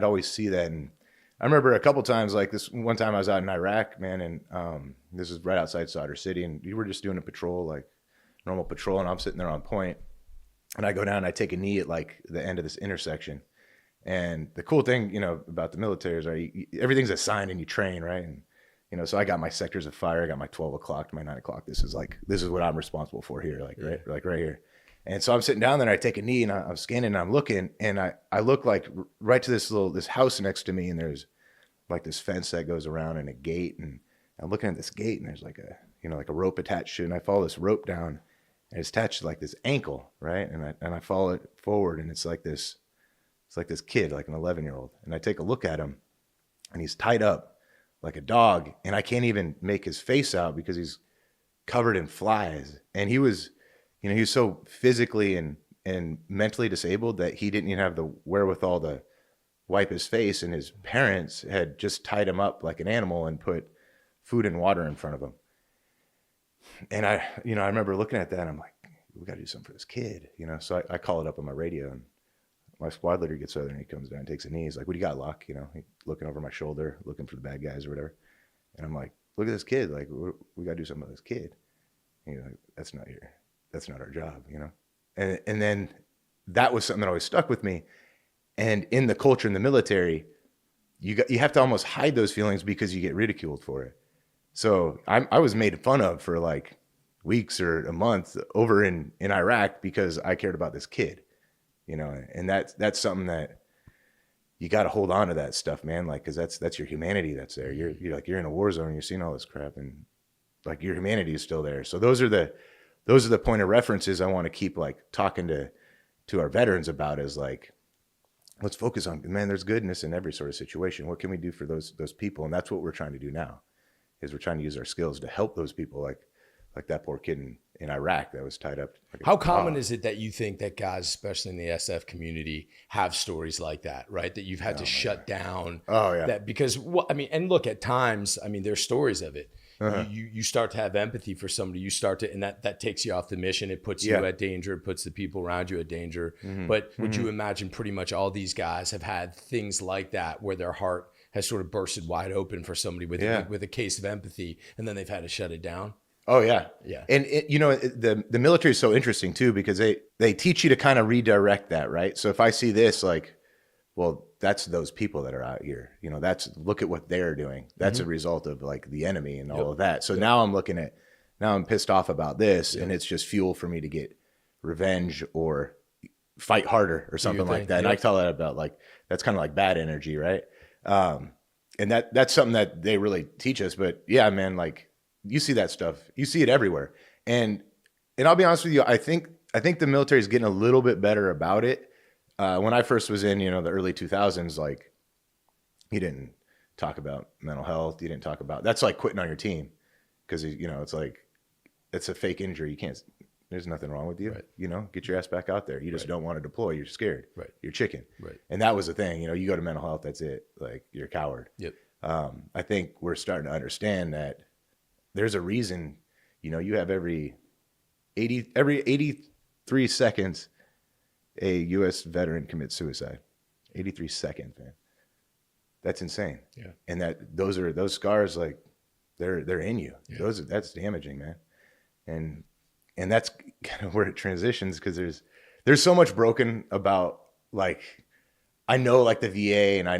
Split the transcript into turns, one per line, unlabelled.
I'd always see that. And I remember a couple times, like this one time I was out in Iraq, man, and this is right outside Sadr City, and you were just doing a patrol, like normal patrol, and I'm sitting there on point, and I go down and I take a knee at like the end of this intersection. And the cool thing, about the military is, right, everything's assigned and you train, right? And so I got my sectors of fire, I got my 12 o'clock, my 9 o'clock. This is what I'm responsible for here, right here. And so I'm sitting down there and I take a knee and I'm scanning and I'm looking, and I look like right to this house next to me, and there's like this fence that goes around and a gate, and I'm looking at this gate and there's like a rope attached to it, and I follow this rope down and it's attached to like this ankle, right? And I follow it forward, and it's like this kid, like an 11-year-old, and I take a look at him and he's tied up like a dog, and I can't even make his face out because he's covered in flies. And he was so physically and mentally disabled that he didn't even have the wherewithal to wipe his face, and his parents had just tied him up like an animal and put food and water in front of him. And I remember looking at that and I'm like, we got to do something for this kid, So I call it up on my radio, and my squad leader gets over there and he comes down and takes a knee. He's like, what do you got, Locke? He looking over my shoulder, looking for the bad guys or whatever. And I'm like, look at this kid. Like, we got to do something with this kid. And he's like, that's not our job, And then that was something that always stuck with me. And in the culture in the military, you have to almost hide those feelings because you get ridiculed for it. So I was made fun of for like weeks or a month over in Iraq because I cared about this kid. And that's something that you got to hold on to, that stuff, man. Like, cause that's your humanity that's there. You're you're in a war zone, you're seeing all this crap, and like your humanity is still there. So those are the point of references I want to keep like talking to our veterans about, is like, let's focus on, man, there's goodness in every sort of situation. What can we do for those people? And that's what we're trying to do now, is we're trying to use our skills to help those people, like that poor kid in Iraq that was tied up.
How common is it that you think that guys, especially in the SF community, have stories like that, right? That you've had to shut down.
Oh yeah.
That because and look, at times, there's stories of it. Uh-huh. You start to have empathy for somebody. You start to, and that takes you off the mission. It puts you at danger. It puts the people around you at danger. Mm-hmm. But would you imagine pretty much all these guys have had things like that, where their heart has sort of bursted wide open for somebody with a case of empathy, and then they've had to shut it down?
Oh yeah.
Yeah.
And the military is so interesting too, because they teach you to kind of redirect that, right? So if I see this, like, well, that's those people that are out here, look at what they're doing. That's a result of like the enemy and all of that. So now I'm pissed off about this, and it's just fuel for me to get revenge or fight harder or something like that. And I tell that about, like, that's kind of like bad energy, right? And that's something that they really teach us. But yeah, man, like, you see that stuff, you see it everywhere. And I'll be honest with you, I think the military is getting a little bit better about it. When I first was in, the early 2000s, like, you didn't talk about mental health. You didn't talk about, that's like quitting on your team, because, it's like, it's a fake injury. There's nothing wrong with you. Right. Get your ass back out there. You just don't want to deploy. You're scared.
Right.
You're chicken.
Right.
And that was the thing, you go to mental health, that's it. Like, you're a coward.
Yep.
I think we're starting to understand that there's a reason, you have every 83 seconds, a U.S. veteran commits suicide. 83 seconds, man. That's insane.
Yeah.
And those scars, like, they're in you.
Yeah.
That's damaging, man. And that's kind of where it transitions, because there's so much broken about, like, I know, like, the VA, and I